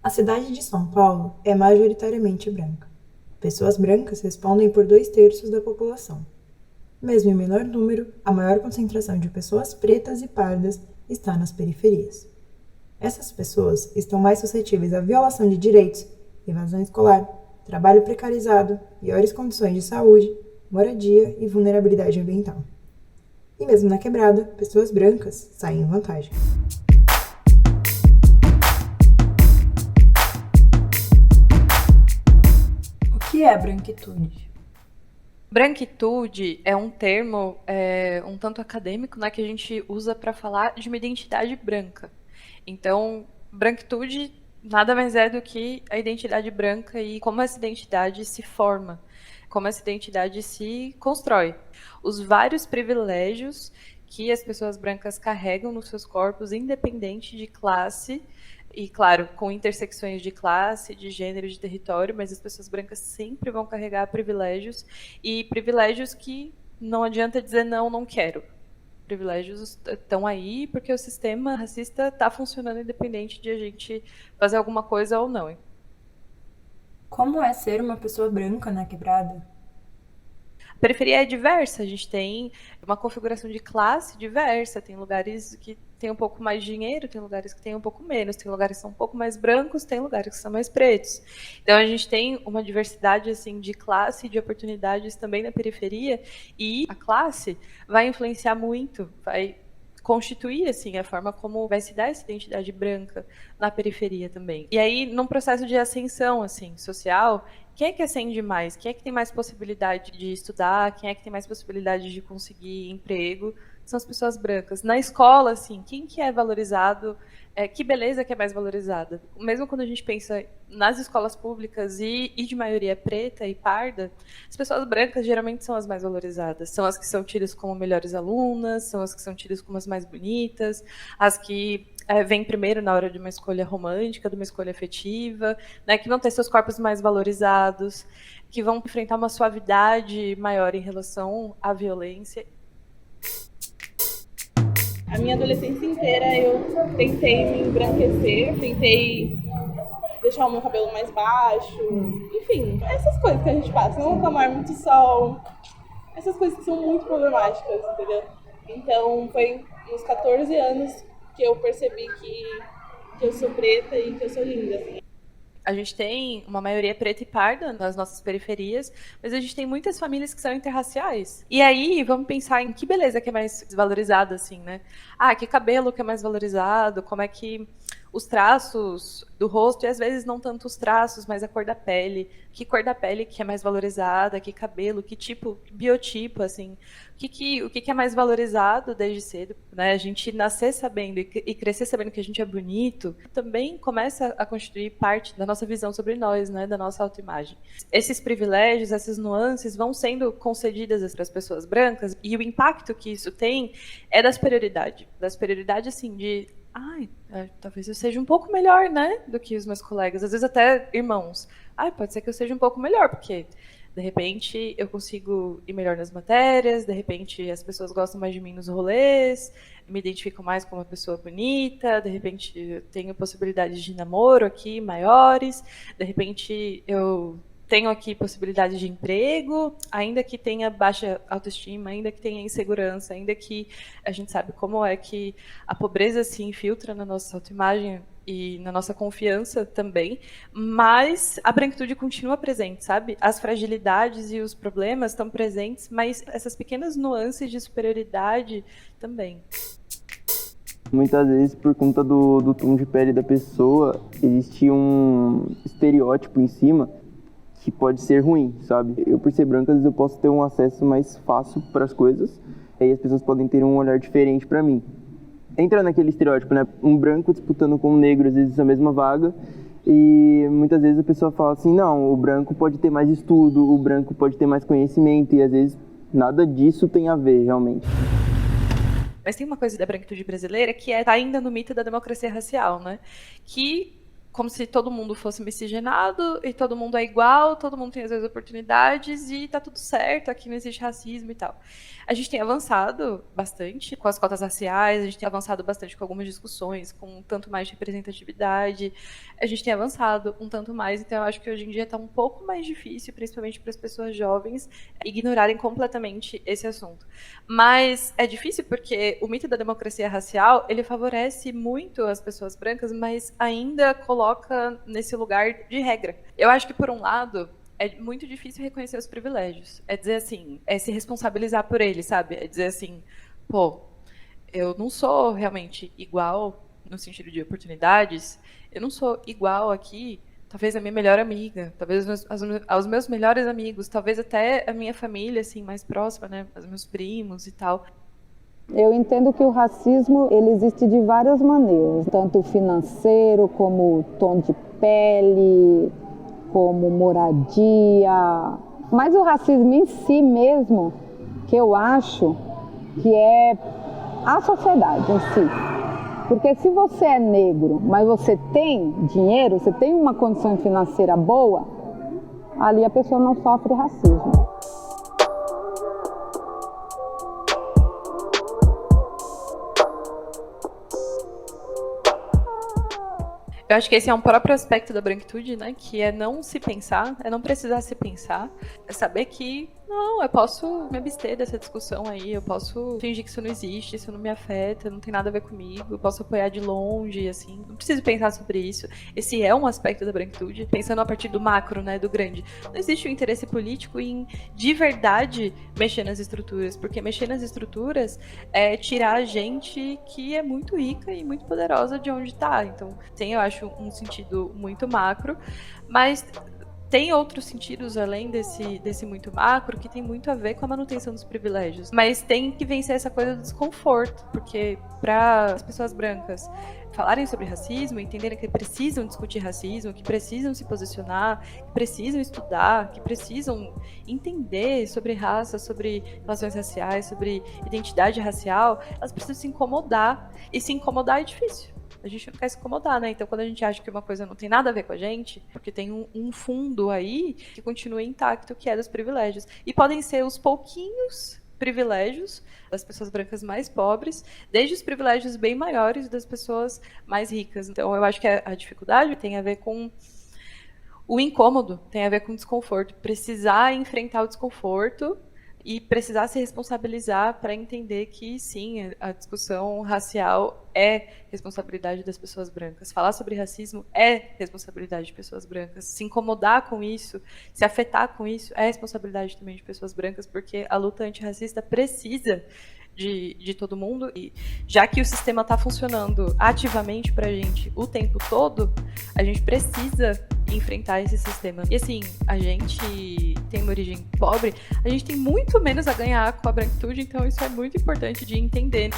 A cidade de São Paulo é majoritariamente branca. Pessoas brancas respondem por 2/3 da população. Mesmo em menor número, a maior concentração de pessoas pretas e pardas está nas periferias. Essas pessoas estão mais suscetíveis à violação de direitos, evasão escolar, trabalho precarizado, piores condições de saúde, moradia e vulnerabilidade ambiental. E mesmo na quebrada, pessoas brancas saem em vantagem. O que é a branquitude? Branquitude é um termo um tanto acadêmico, né, que a gente usa para falar de uma identidade branca. Então, branquitude nada mais é do que a identidade branca e como essa identidade se forma, como essa identidade se constrói. Os vários privilégios que as pessoas brancas carregam nos seus corpos, independente de classe, e, claro, com intersecções de classe, de gênero, de território, mas as pessoas brancas sempre vão carregar privilégios, e privilégios que não adianta dizer não, não quero. Privilégios estão aí porque o sistema racista está funcionando independente de a gente fazer alguma coisa ou não. Como é ser uma pessoa branca na quebrada? A periferia é diversa, a gente tem uma configuração de classe diversa, tem lugares que tem um pouco mais de dinheiro, tem lugares que tem um pouco menos, tem lugares que são um pouco mais brancos, tem lugares que são mais pretos. Então a gente tem uma diversidade assim de classe e de oportunidades também na periferia, e a classe vai influenciar muito, vai constituir assim a forma como vai se dar essa identidade branca na periferia também. E aí, num processo de ascensão assim social, quem é que ascende mais? Quem é que tem mais possibilidade de estudar? Quem é que tem mais possibilidade de conseguir emprego? São as pessoas brancas. Na escola, assim, quem que é valorizado? Que beleza que é mais valorizada? Mesmo quando a gente pensa nas escolas públicas e de maioria preta e parda, as pessoas brancas geralmente são as mais valorizadas. São as que são tidas como melhores alunas, são as que são tidas como as mais bonitas, as que vêm primeiro na hora de uma escolha romântica, de uma escolha afetiva, né, que vão ter seus corpos mais valorizados, que vão enfrentar uma suavidade maior em relação à violência. A minha adolescência inteira eu tentei me embranquecer, tentei deixar o meu cabelo mais baixo, enfim, essas coisas que a gente passa, não tomar muito sol, essas coisas que são muito problemáticas, entendeu? Então foi uns 14 anos que eu percebi que eu sou preta e que eu sou linda, assim. A gente tem uma maioria preta e parda nas nossas periferias, mas a gente tem muitas famílias que são interraciais. E aí, vamos pensar em que beleza que é mais desvalorizada, assim, né? Ah, que cabelo que é mais valorizado, como é que os traços do rosto, e às vezes não tanto os traços, mas a cor da pele, que cor da pele que é mais valorizada, que cabelo, que tipo, biotipo, assim, o que é mais valorizado desde cedo, né? A gente nascer sabendo e crescer sabendo que a gente é bonito, também começa a constituir parte da nossa visão sobre nós, né? Da nossa autoimagem. Esses privilégios, essas nuances vão sendo concedidas para as pessoas brancas, e o impacto que isso tem é da superioridade, assim, de ai, talvez eu seja um pouco melhor, né, do que os meus colegas, às vezes até irmãos. Ai, pode ser que eu seja um pouco melhor, porque de repente eu consigo ir melhor nas matérias, de repente as pessoas gostam mais de mim nos rolês, me identificam mais como uma pessoa bonita, de repente eu tenho possibilidades de namoro aqui maiores, de repente eu tenho aqui possibilidade de emprego, ainda que tenha baixa autoestima, ainda que tenha insegurança, ainda que a gente sabe como é que a pobreza se infiltra na nossa autoimagem e na nossa confiança também, mas a branquitude continua presente, sabe? As fragilidades e os problemas estão presentes, mas essas pequenas nuances de superioridade também. Muitas vezes, por conta do tom de pele da pessoa, existe um estereótipo em cima que pode ser ruim, sabe? Eu, por ser branco, às vezes eu posso ter um acesso mais fácil para as coisas, e aí as pessoas podem ter um olhar diferente para mim. Entra naquele estereótipo, né? Um branco disputando com um negro, às vezes, a mesma vaga, e muitas vezes a pessoa fala assim, não, o branco pode ter mais estudo, o branco pode ter mais conhecimento, e às vezes nada disso tem a ver, realmente. Mas tem uma coisa da branquitude brasileira que tá ainda no mito da democracia racial, né? Que como se todo mundo fosse miscigenado e todo mundo é igual, todo mundo tem as mesmas oportunidades e tá tudo certo, aqui não existe racismo e tal. A gente tem avançado bastante com as cotas raciais, a gente tem avançado bastante com algumas discussões, com tanto mais de representatividade, a gente tem avançado um tanto mais, então eu acho que hoje em dia está um pouco mais difícil, principalmente para as pessoas jovens, ignorarem completamente esse assunto. Mas é difícil porque o mito da democracia racial, ele favorece muito as pessoas brancas, mas ainda coloca nesse lugar de regra. Eu acho que, por um lado, é muito difícil reconhecer os privilégios. É dizer assim, é se responsabilizar por eles, sabe? É dizer assim, pô, eu não sou realmente igual no sentido de oportunidades, eu não sou igual aqui, talvez a minha melhor amiga, talvez aos meus melhores amigos, talvez até a minha família, assim, mais próxima, né, os meus primos e tal. Eu entendo que o racismo, ele existe de várias maneiras, tanto financeiro, como tom de pele, como moradia. Mas o racismo em si mesmo, que eu acho que é a sociedade em si. Porque se você é negro, mas você tem dinheiro, você tem uma condição financeira boa, ali a pessoa não sofre racismo. Eu acho que esse é um próprio aspecto da branquitude, né? Que é não se pensar, é não precisar se pensar, é saber que não, eu posso me abster dessa discussão aí, eu posso fingir que isso não existe, isso não me afeta, não tem nada a ver comigo, eu posso apoiar de longe, assim, não preciso pensar sobre isso. Esse é um aspecto da branquitude, pensando a partir do macro, né, do grande. Não existe um interesse político em, de verdade, mexer nas estruturas, porque mexer nas estruturas é tirar a gente que é muito rica e muito poderosa de onde tá. Então, tem, eu acho, um sentido muito macro, mas tem outros sentidos além desse muito macro que tem muito a ver com a manutenção dos privilégios. Mas tem que vencer essa coisa do desconforto, porque para as pessoas brancas falarem sobre racismo, entenderem que precisam discutir racismo, que precisam se posicionar, que precisam estudar, que precisam entender sobre raça, sobre relações raciais, sobre identidade racial, elas precisam se incomodar. E se incomodar é difícil. A gente não quer se incomodar, né? Então, quando a gente acha que uma coisa não tem nada a ver com a gente, porque tem um fundo aí que continua intacto, que é dos privilégios. E podem ser os pouquinhos privilégios das pessoas brancas mais pobres, desde os privilégios bem maiores das pessoas mais ricas. Então, eu acho que a dificuldade tem a ver com o incômodo, tem a ver com o desconforto. Precisar enfrentar o desconforto e precisar se responsabilizar para entender que, sim, a discussão racial é responsabilidade das pessoas brancas. Falar sobre racismo é responsabilidade de pessoas brancas. Se incomodar com isso, se afetar com isso, é responsabilidade também de pessoas brancas, porque a luta antirracista precisa de todo mundo. E já que o sistema está funcionando ativamente para a gente o tempo todo, a gente precisa enfrentar esse sistema. E assim, a gente tem uma origem pobre, a gente tem muito menos a ganhar com a branquitude, então isso é muito importante de entender.